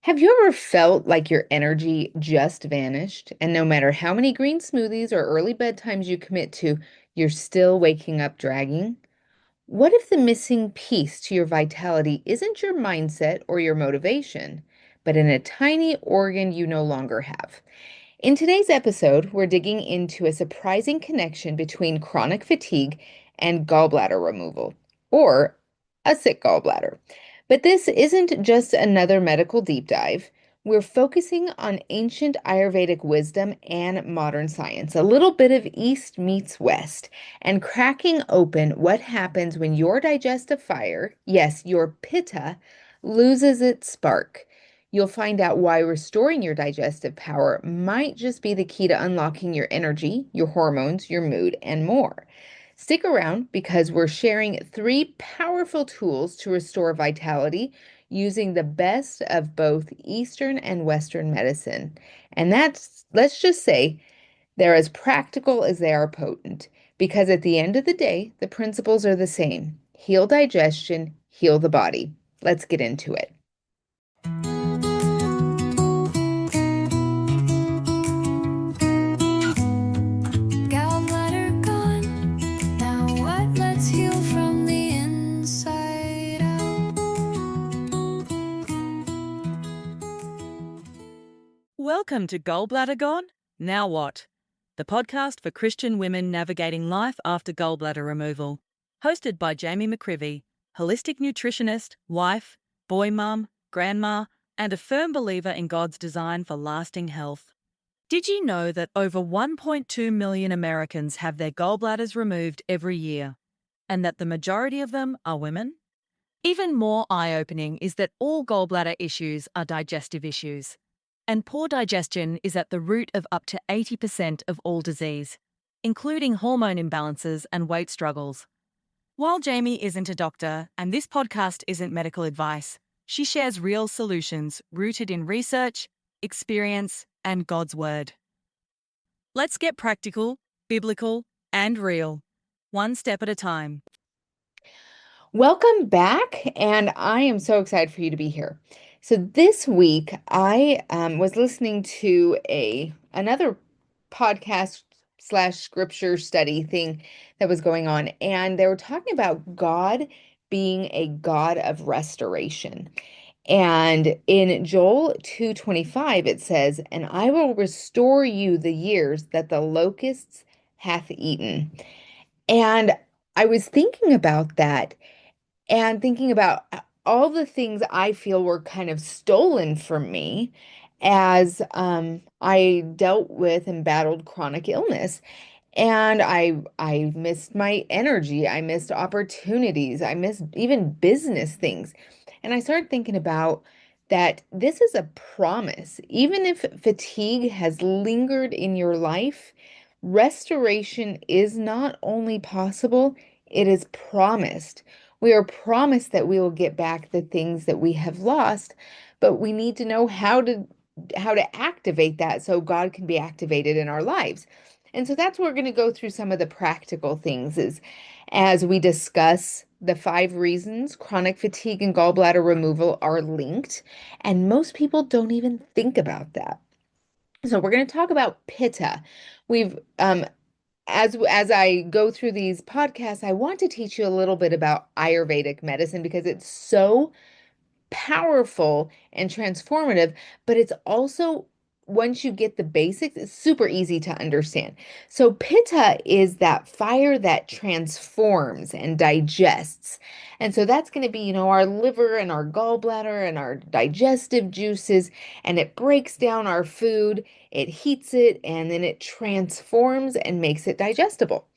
Have you ever felt like your energy just vanished? And no matter how many green smoothies or early bedtimes you commit to, you're still waking up dragging? What if the missing piece to your vitality isn't your mindset or your motivation, but in a tiny organ you no longer have? In today's episode, we're digging into a surprising connection between chronic fatigue and gallbladder removal, or a sick gallbladder. But this isn't just another medical deep dive. We're focusing on ancient Ayurvedic wisdom and modern science, a little bit of East meets West, and cracking open what happens when your digestive fire, yes, your Pitta, loses its spark. You'll find out why restoring your digestive power might just be the key to unlocking your energy, your hormones, your mood, and more. Stick around because we're sharing three powerful tools to restore vitality using the best of both Eastern and Western medicine. And let's just say, they're as practical as they are potent because at the end of the day, the principles are the same. Heal digestion, heal the body. Let's get into it. Gallbladder gone. Now what? Let's heal from the inside out. Welcome to Gallbladder Gone? Now what? The podcast for Christian women navigating life after gallbladder removal. Hosted by Jami McQuivey, holistic nutritionist, wife, boy mum, grandma, and a firm believer in God's design for lasting health. Did you know that over 1.2 million Americans have their gallbladders removed every year, and that the majority of them are women? Even more eye-opening is that all gallbladder issues are digestive issues, and poor digestion is at the root of up to 80% of all disease, including hormone imbalances and weight struggles. While Jami isn't a doctor and this podcast isn't medical advice, she shares real solutions rooted in research, experience, and God's Word. Let's get practical, biblical, and real, one step at a time. Welcome back, and I am so excited for you to be here. So this week, I was listening to another podcast slash scripture study thing that was going on, and they were talking about God being a God of restoration. And in Joel 2:25, it says, "And I will restore you the years that the locusts hath eaten." And I was thinking about that and thinking about all the things I feel were kind of stolen from me as I dealt with and battled chronic illness. And I missed my energy, I missed opportunities, I missed even business things. And I started thinking about that this is a promise. Even if fatigue has lingered in your life, restoration is not only possible, it is promised. We are promised that we will get back the things that we have lost, but we need to know how to activate that so God can be activated in our lives. And so that's what we're going to go through some of the practical things is as we discuss the 5 reasons chronic fatigue and gallbladder removal are linked. And most people don't even think about that. So we're going to talk about Pitta. We've as I go through these podcasts, I want to teach you a little bit about Ayurvedic medicine because it's so powerful and transformative, but it's also, once you get the basics, it's super easy to understand. So, Pitta is that fire that transforms and digests. And so that's going to be, our liver and our gallbladder and our digestive juices, and it breaks down our food, it heats it, and then it transforms and makes it digestible.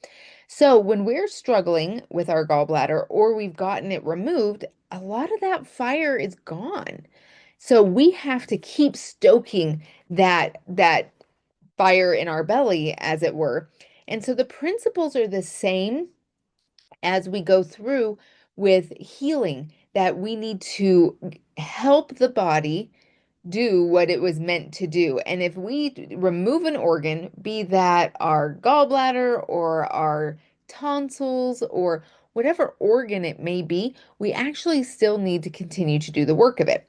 So, when we're struggling with our gallbladder or we've gotten it removed, a lot of that fire is gone. So, we have to keep stoking that fire in our belly, as it were. And so the principles are the same as we go through with healing, that we need to help the body do what it was meant to do. And if we remove an organ, be that our gallbladder or our tonsils or whatever organ it may be, we actually still need to continue to do the work of it.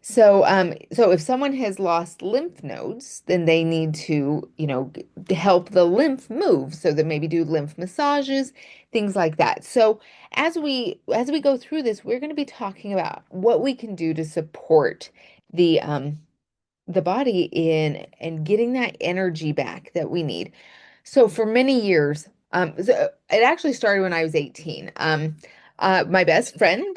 So if someone has lost lymph nodes, then they need to, to help the lymph move. So that maybe do lymph massages, things like that. So as we go through this, we're going to be talking about what we can do to support the body in and getting that energy back that we need. So for many years, so it actually started when I was 18. My best friend,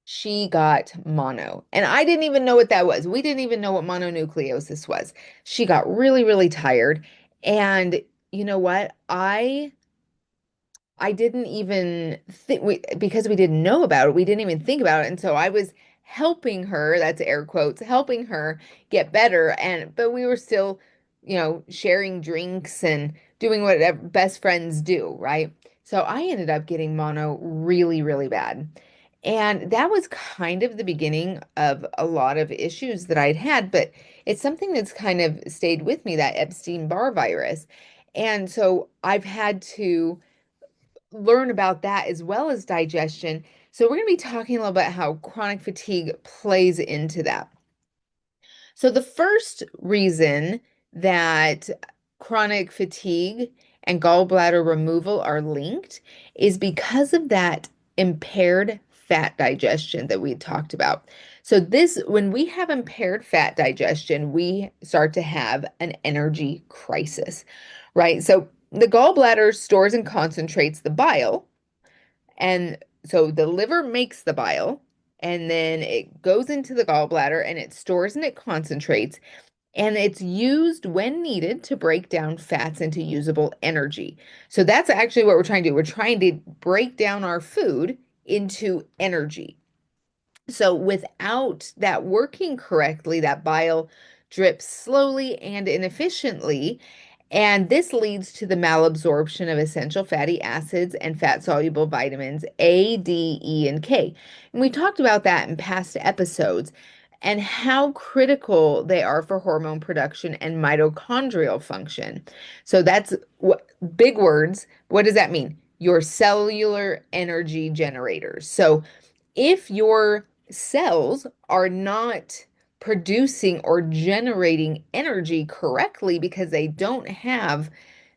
she got mono, and I didn't even know what that was. We didn't even know what mononucleosis was. She got really, really tired. And you know what? I didn't even think because we didn't know about it, we didn't even think about it. And so I was helping her, that's air quotes, helping her get better. But we were still, sharing drinks and doing whatever best friends do, right? So I ended up getting mono really, really bad. And that was kind of the beginning of a lot of issues that I'd had, but it's something that's kind of stayed with me, that Epstein-Barr virus. And so I've had to learn about that as well as digestion. So we're going to be talking a little bit how chronic fatigue plays into that. So the first reason that chronic fatigue and gallbladder removal are linked is because of that impaired fat digestion that we talked about. So when we have impaired fat digestion, we start to have an energy crisis, right? So the gallbladder stores and concentrates the bile, and so the liver makes the bile, and then it goes into the gallbladder and it stores and it concentrates, and it's used when needed to break down fats into usable energy. So that's actually what we're trying to do. We're trying to break down our food into energy. So without that working correctly, that bile drips slowly and inefficiently, and this leads to the malabsorption of essential fatty acids and fat-soluble vitamins A, D, E, and K. And we talked about that in past episodes and how critical they are for hormone production and mitochondrial function. So that's what big words. What does that mean? Your cellular energy generators. So if your cells are not producing or generating energy correctly because they don't have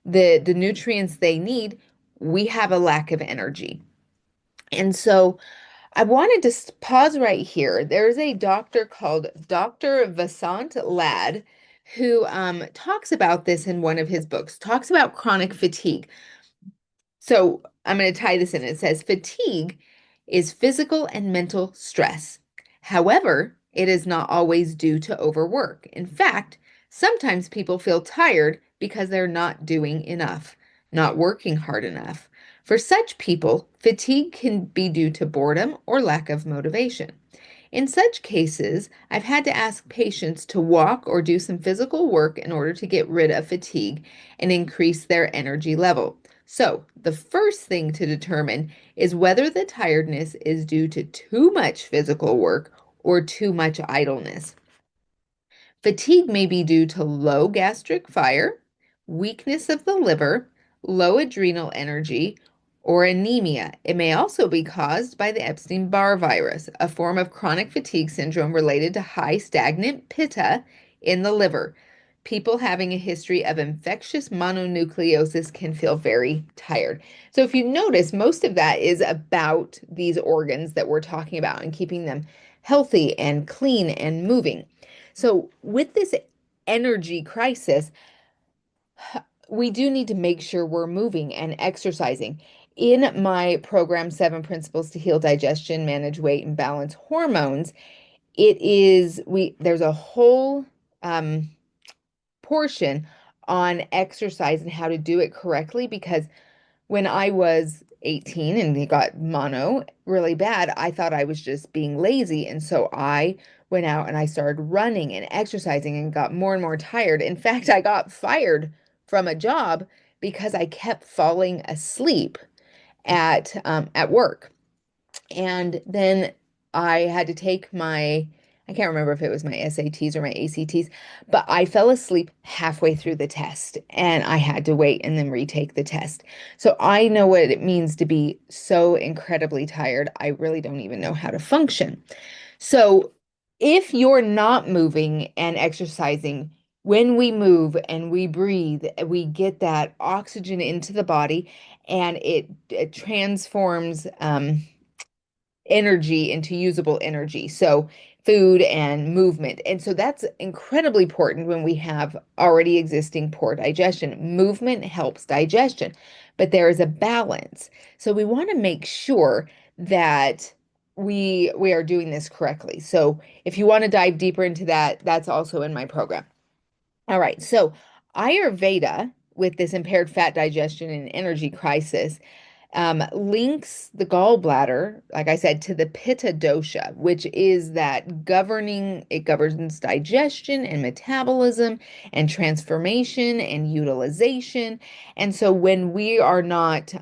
the nutrients they need, we have a lack of energy. And so I wanted to pause right here. There's a doctor called Dr. Vasant Lad who talks about this in one of his books, talks about chronic fatigue. So I'm going to tie this in. It says fatigue is physical and mental stress. However, it is not always due to overwork. In fact, sometimes people feel tired because they're not doing enough, not working hard enough. For such people, fatigue can be due to boredom or lack of motivation. In such cases, I've had to ask patients to walk or do some physical work in order to get rid of fatigue and increase their energy level. So, the first thing to determine is whether the tiredness is due to too much physical work or too much idleness. Fatigue may be due to low gastric fire, weakness of the liver, low adrenal energy, or anemia. It may also be caused by the Epstein-Barr virus, a form of chronic fatigue syndrome related to high stagnant pitta in the liver. People having a history of infectious mononucleosis can feel very tired. So if you notice, most of that is about these organs that we're talking about and keeping them healthy and clean and moving. So with this energy crisis, we do need to make sure we're moving and exercising. In my program, 7 Principles to Heal Digestion, Manage Weight, and Balance Hormones, there's a whole portion on exercise and how to do it correctly, because when I was 18 and he got mono really bad, I thought I was just being lazy. And so I went out and I started running and exercising and got more and more tired. In fact, I got fired from a job because I kept falling asleep at work. And then I had to take I can't remember if it was my SATs or my ACTs, but I fell asleep halfway through the test and I had to wait and then retake the test. So I know what it means to be so incredibly tired. I really don't even know how to function. So if you're not moving and exercising, when we move and we breathe, we get that oxygen into the body and it transforms energy into usable energy. So food and movement. And so that's incredibly important when we have already existing poor digestion. Movement helps digestion, but there is a balance. So we want to make sure that we are doing this correctly. So if you want to dive deeper into that, that's also in my program. All right. So Ayurveda with this impaired fat digestion and energy crisis links the gallbladder, like I said, to the Pitta dosha, which is that it governs digestion and metabolism and transformation and utilization. And so when we are not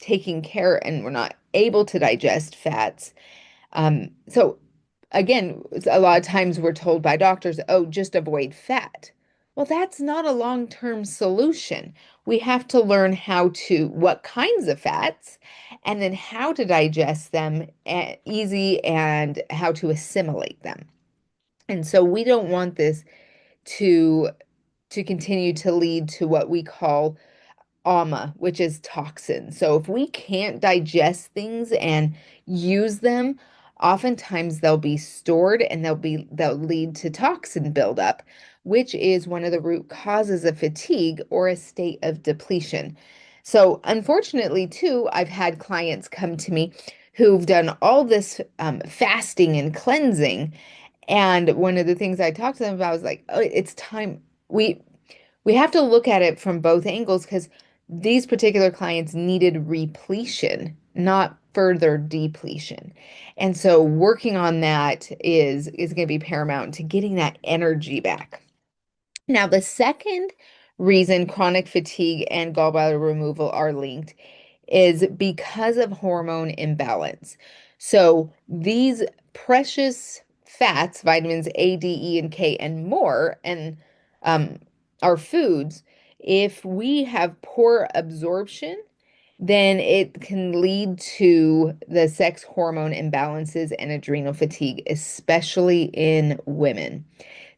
taking care and we're not able to digest fats, so again, a lot of times we're told by doctors, oh, just avoid fat. Well, that's not a long-term solution. We have to learn what kinds of fats, and then how to digest them easy and how to assimilate them. And so we don't want this to continue to lead to what we call which is toxin. So if we can't digest things and use them, oftentimes they'll be stored and they'll lead to toxin buildup, which is one of the root causes of fatigue or a state of depletion. So unfortunately, too, I've had clients come to me who've done all this fasting and cleansing. And one of the things I talked to them about was like, oh, it's time. We have to look at it from both angles because these particular clients needed repletion, not further depletion. And so working on that is going to be paramount to getting that energy back. Now, the second reason chronic fatigue and gallbladder removal are linked is because of hormone imbalance. So these precious fats, vitamins A, D, E, and K, and more, and our foods, if we have poor absorption, then it can lead to the sex hormone imbalances and adrenal fatigue, especially in women.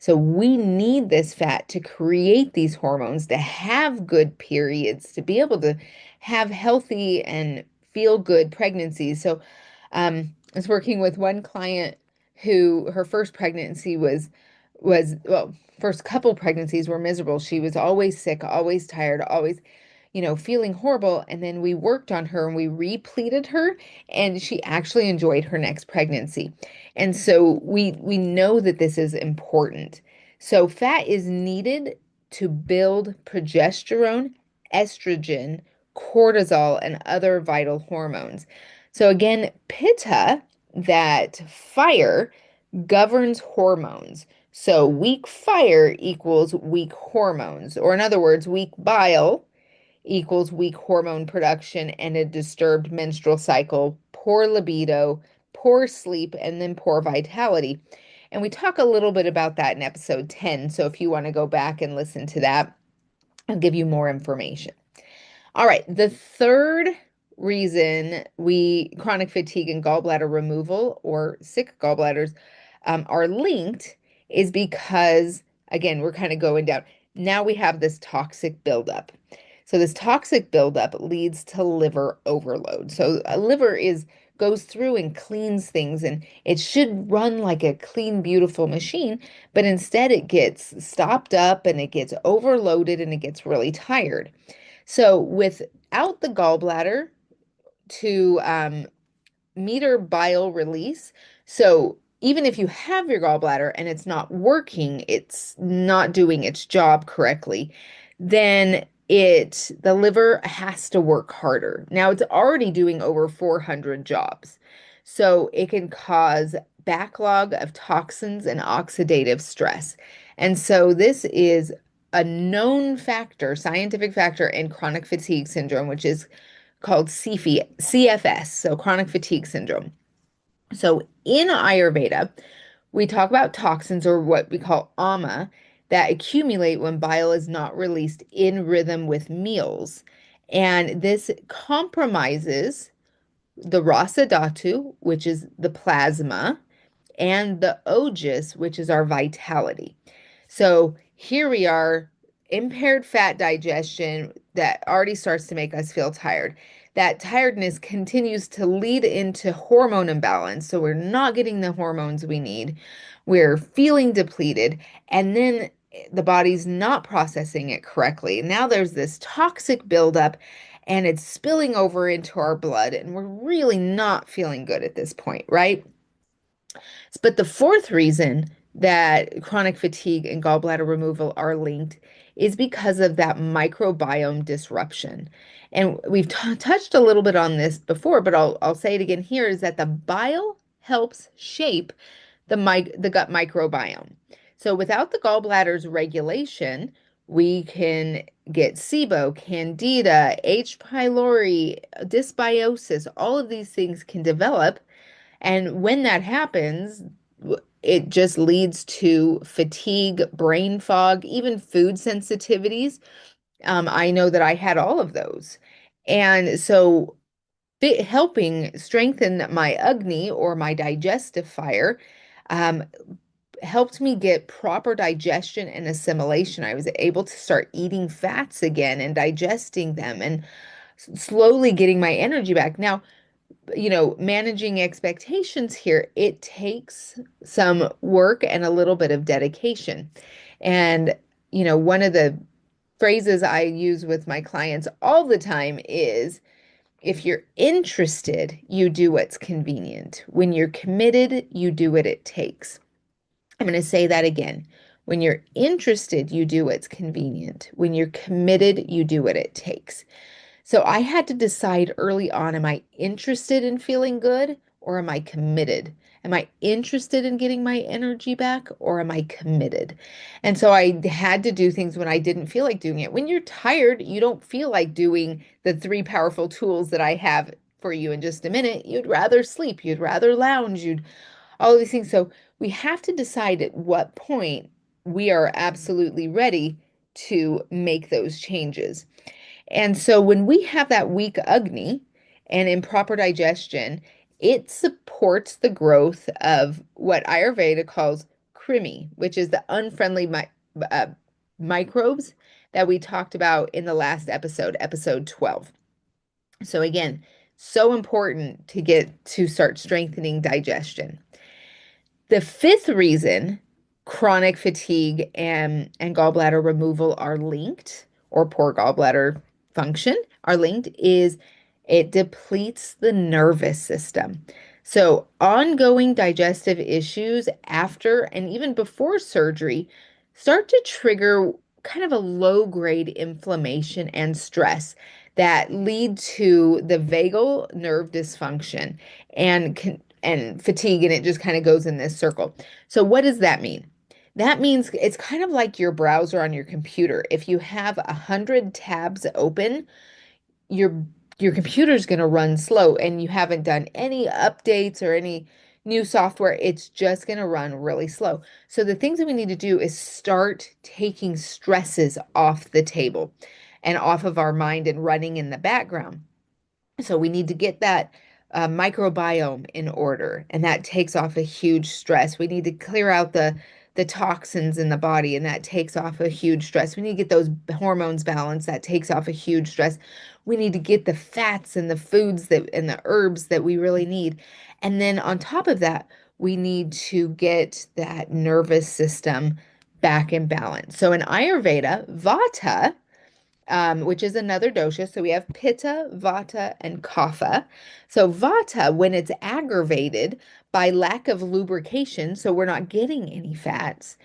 So we need this fat to create these hormones, to have good periods, to be able to have healthy and feel good pregnancies. So I was working with one client who her first pregnancy was well, first couple pregnancies were miserable. She was always sick, always tired, always feeling horrible. And then we worked on her and we repleted her, and she actually enjoyed her next pregnancy. And so we know that this is important. So fat is needed to build progesterone, estrogen, cortisol, and other vital hormones. So again, Pitta, that fire, governs hormones. So weak fire equals weak hormones, or in other words, weak bile equals weak hormone production and a disturbed menstrual cycle, poor libido, poor sleep, and then poor vitality. And we talk a little bit about that in episode 10. So if you want to go back and listen to that, I'll give you more information. All right, the third reason chronic fatigue and gallbladder removal or sick gallbladders are linked is because, again, we're kind of going down. Now we have this toxic buildup. So this toxic buildup leads to liver overload. So a liver goes through and cleans things, and it should run like a clean, beautiful machine, but instead it gets stopped up and it gets overloaded and it gets really tired. So without the gallbladder to meter bile release, so even if you have your gallbladder and it's not working, it's not doing its job correctly, then the liver has to work harder. Now it's already doing over 400 jobs. So it can cause backlog of toxins and oxidative stress. And so this is a known factor, scientific factor in chronic fatigue syndrome, which is called CFS, so chronic fatigue syndrome. So in Ayurveda, we talk about toxins, or what we call ama, that accumulate when bile is not released in rhythm with meals. And this compromises the rasa dhatu, which is the plasma, and the ojas, which is our vitality. So here we are, impaired fat digestion that already starts to make us feel tired. That tiredness continues to lead into hormone imbalance. So we're not getting the hormones we need. We're feeling depleted. And then the body's not processing it correctly. Now there's this toxic buildup and it's spilling over into our blood. And we're really not feeling good at this point, right? But the fourth reason that chronic fatigue and gallbladder removal are linked is because of that microbiome disruption. And we've touched a little bit on this before, but I'll say it again here, is that the bile helps shape the gut microbiome. So without the gallbladder's regulation, we can get SIBO, Candida, H. pylori, dysbiosis. All of these things can develop, and when that happens, it just leads to fatigue, brain fog, even food sensitivities. I know that I had all of those. And so helping strengthen my Agni, or my digestive fire, um, helped me get proper digestion and assimilation. I was able to start eating fats again and digesting them, and slowly getting my energy back. Now, managing expectations here, it takes some work and a little bit of dedication. And, one of the phrases I use with my clients all the time is, if you're interested, you do what's convenient. When you're committed, you do what it takes. I'm going to say that again. When you're interested, you do what's convenient. When you're committed, you do what it takes. So I had to decide early on, am I interested in feeling good, or am I committed? Am I interested in getting my energy back, or am I committed? And so I had to do things when I didn't feel like doing it. When you're tired, you don't feel like doing the 3 powerful tools that I have for you in just a minute. You'd rather sleep, you'd rather lounge, all of these things. So we have to decide at what point we are absolutely ready to make those changes. And so when we have that weak Agni and improper digestion, it supports the growth of what Ayurveda calls krimi, which is the unfriendly microbes that we talked about in the last episode, episode 12. So again, so important to get to start strengthening digestion. The fifth reason chronic fatigue and gallbladder removal are linked, or poor gallbladder function are linked, is it depletes the nervous system. So ongoing digestive issues after and even before surgery start to trigger kind of a low-grade inflammation and stress that lead to the vagal nerve dysfunction and fatigue, and it just kind of goes in this circle. So what does that mean? That means it's kind of like your browser on your computer. If you have 100 tabs open, your your computer's going to run slow, and you haven't done any updates or any new software. It's just going to run really slow. So the things that we need to do is start taking stresses off the table and off of our mind and running in the background. So we need to get that microbiome in order, and that takes off a huge stress. We need to clear out the toxins in the body, and that takes off a huge stress. We need to get those hormones balanced. That takes off a huge stress. We need to get the fats and the foods that and the herbs that we really need. And then on top of that, we need to get that nervous system back in balance. So in Ayurveda, Vata, which is another dosha. So we have Pitta, Vata, and Kapha. So Vata, when it's aggravated by lack of lubrication, so we're not getting any fats,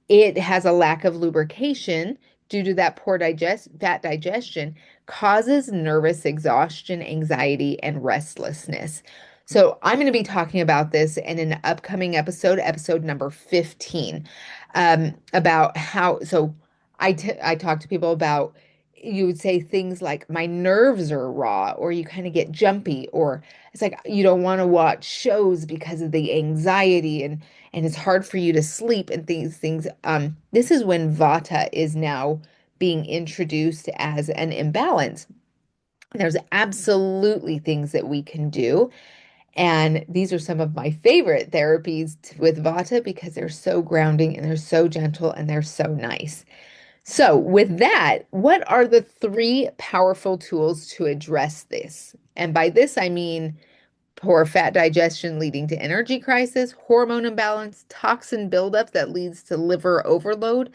it has a lack of lubrication due to that poor fat digestion, causes nervous exhaustion, anxiety, and restlessness. So I'm going to be talking about this in an upcoming episode, episode number 15, about how, so I talk to people about you would say things like, my nerves are raw, or you kind of get jumpy, or it's like you don't want to watch shows because of the anxiety, and it's hard for you to sleep and these things. This is when Vata is now being introduced as an imbalance. There's absolutely things that we can do. And these are some of my favorite therapies with Vata because they're so grounding and they're so gentle and they're so nice. So, with that, what are the three powerful tools to address this? And by this, I mean poor fat digestion leading to energy crisis, hormone imbalance, toxin buildup that leads to liver overload,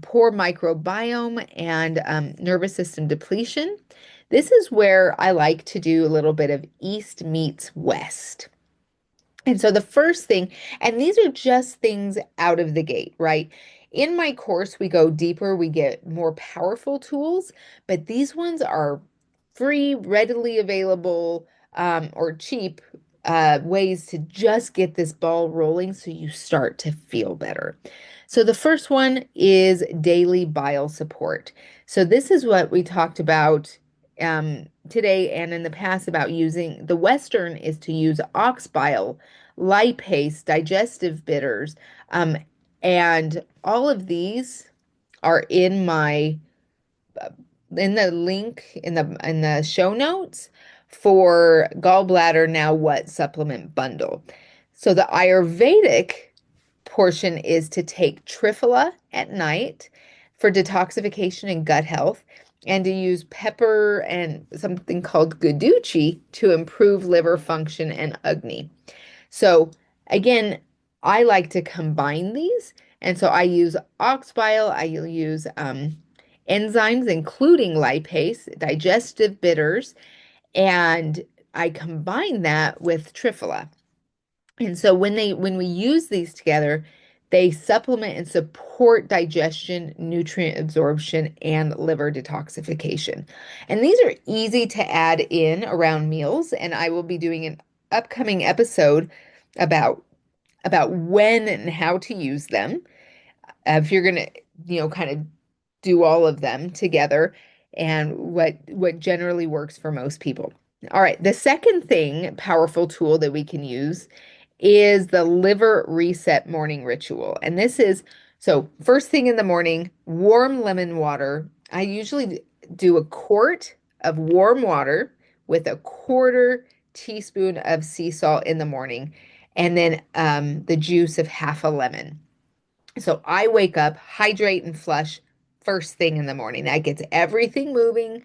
poor microbiome, and nervous system depletion. This is where I like to do a little bit of East meets West. And so the first thing, and these are just things out of the gate, right? In my course, we go deeper, we get more powerful tools, but these ones are free, readily available, or cheap ways to just get this ball rolling so you start to feel better. So the first one is daily bile support. So this is what we talked about today and in the past about using the Western is to use ox bile, lipase, digestive bitters, and all of these are in my in the link in the show notes for Gallbladder Now What supplement bundle. So the Ayurvedic portion is to take Triphala at night for detoxification and gut health, and to use pepper and something called Guduchi to improve liver function and Agni. So again, I like to combine these. And so I use ox bile, I use enzymes, including lipase, digestive bitters, and I combine that with Triphala. And so when we use these together, they supplement and support digestion, nutrient absorption, and liver detoxification. And these are easy to add in around meals, and I will be doing an upcoming episode about when and how to use them. If you're gonna, kind of do all of them together and what generally works for most people. All right, the second thing, powerful tool that we can use is the liver reset morning ritual. And this is so first thing in the morning, warm lemon water. I usually do a quart of warm water with a quarter teaspoon of sea salt in the morning, and then the juice of half a lemon. So I wake up, hydrate, and flush first thing in the morning. That gets everything moving,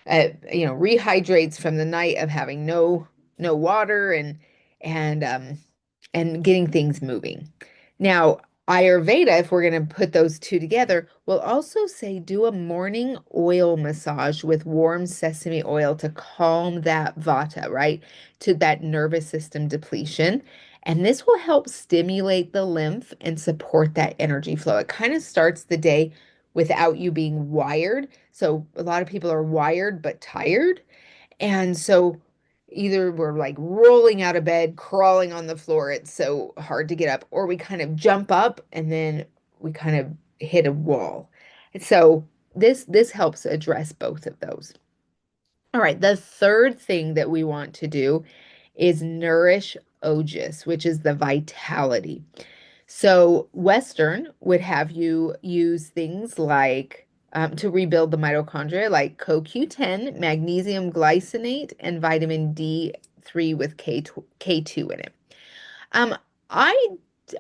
rehydrates from the night of having no water and getting things moving. Now, Ayurveda, if we're going to put those two together, will also say do a morning oil massage with warm sesame oil to calm that vata, right? To that nervous system depletion. And this will help stimulate the lymph and support that energy flow. It kind of starts the day without you being wired. So a lot of people are wired but tired. And so either we're like rolling out of bed, crawling on the floor, it's so hard to get up, or we kind of jump up and then we kind of hit a wall. So this helps address both of those. All right, the third thing that we want to do is nourish Ojas, which is the vitality. So Western would have you use things like to rebuild the mitochondria, like CoQ10, magnesium glycinate, and vitamin D3 with K2 in it. Um, I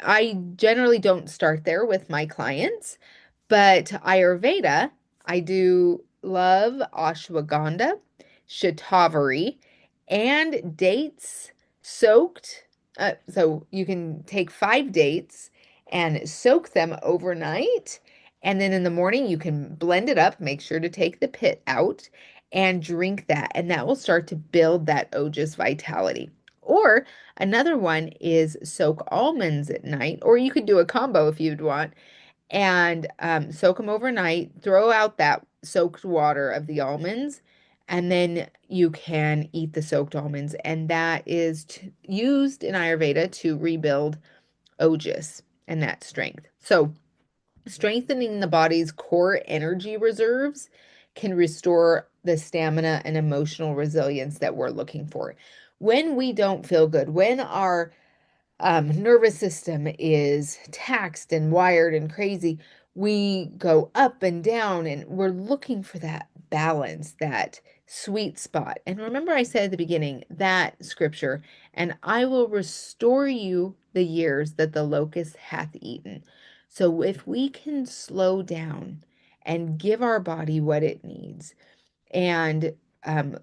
I generally don't start there with my clients, but Ayurveda, I do love ashwagandha, shatavari, and dates soaked. So you can take 5 dates and soak them overnight. And then in the morning, you can blend it up, make sure to take the pit out and drink that. And that will start to build that Ojas vitality. Or another one is soak almonds at night, or you could do a combo if you'd want, and soak them overnight, throw out that soaked water of the almonds, and then you can eat the soaked almonds. And that is used in Ayurveda to rebuild Ojas and that strength. So strengthening the body's core energy reserves can restore the stamina and emotional resilience that we're looking for. When we don't feel good, when our nervous system is taxed and wired and crazy, we go up and down, and we're looking for that balance, that sweet spot. And remember, I said at the beginning that scripture, and I will restore you the years that the locust hath eaten. So if we can slow down and give our body what it needs, and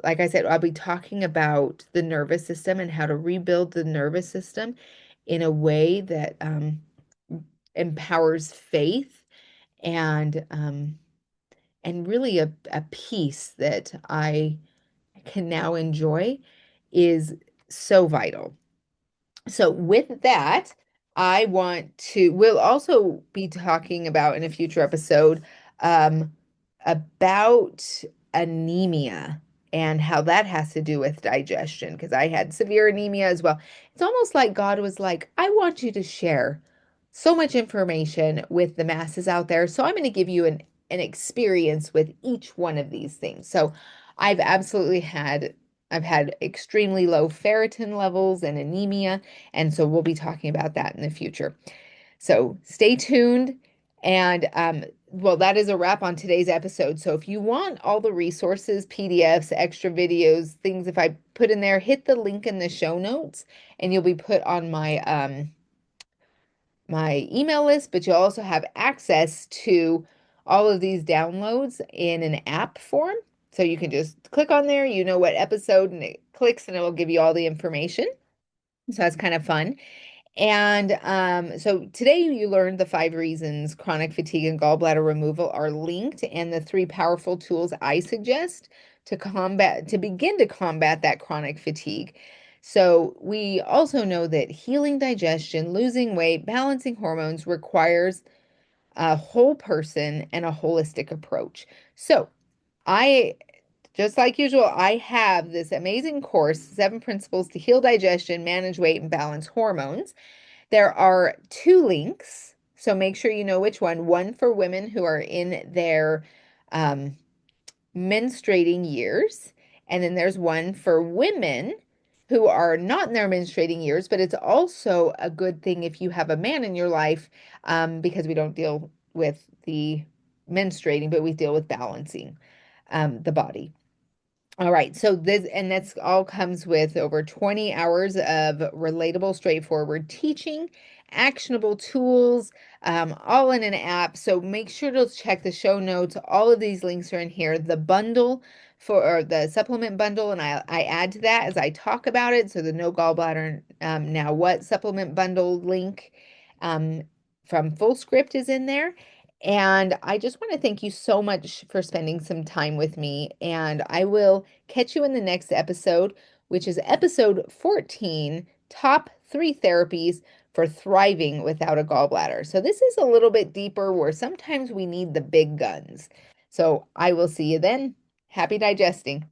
like I said, I'll be talking about the nervous system and how to rebuild the nervous system in a way that empowers faith and really a peace that I can now enjoy is so vital. So with that, we'll also be talking about in a future episode about anemia and how that has to do with digestion, because I had severe anemia as well. It's almost like God was like, I want you to share so much information with the masses out there. So I'm going to give you an experience with each one of these things. So I've had extremely low ferritin levels and anemia. And so we'll be talking about that in the future. So stay tuned. And well, that is a wrap on today's episode. So if you want all the resources, PDFs, extra videos, things if I put in there, hit the link in the show notes and you'll be put on my my email list, but you'll also have access to all of these downloads in an app form. So you can just click on there, you know what episode, and it clicks and it will give you all the information. So that's kind of fun. And so today you learned the 5 reasons chronic fatigue and gallbladder removal are linked, and the 3 powerful tools I suggest to begin to combat that chronic fatigue. So we also know that healing digestion, losing weight, balancing hormones requires a whole person and a holistic approach. So just like usual, I have this amazing course, 7 principles to heal digestion, manage weight, and balance hormones. There are 2 links, so make sure you know which one for women who are in their menstruating years, and then there's one for women who are not in their menstruating years, but it's also a good thing if you have a man in your life, because we don't deal with the menstruating, but we deal with balancing the body. All right, so that's all comes with over 20 hours of relatable, straightforward teaching, actionable tools, all in an app. So make sure to check the show notes. All of these links are in here. The bundle or the supplement bundle, and I add to that as I talk about it. So the No Gallbladder Now What supplement bundle link from Full Script is in there. And I just want to thank you so much for spending some time with me. And I will catch you in the next episode, which is episode 14, Top 3 Therapies for Thriving Without a Gallbladder. So this is a little bit deeper where sometimes we need the big guns. So I will see you then. Happy digesting.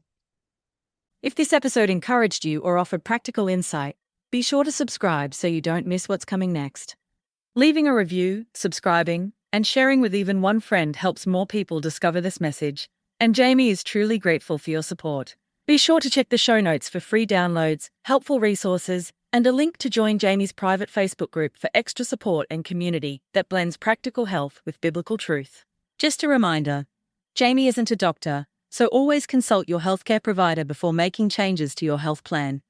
If this episode encouraged you or offered practical insight, be sure to subscribe so you don't miss what's coming next. Leaving a review, subscribing, and sharing with even one friend helps more people discover this message, and Jami is truly grateful for your support. Be sure to check the show notes for free downloads, helpful resources, and a link to join Jami's private Facebook group for extra support and community that blends practical health with biblical truth. Just a reminder, Jami isn't a doctor, so always consult your healthcare provider before making changes to your health plan.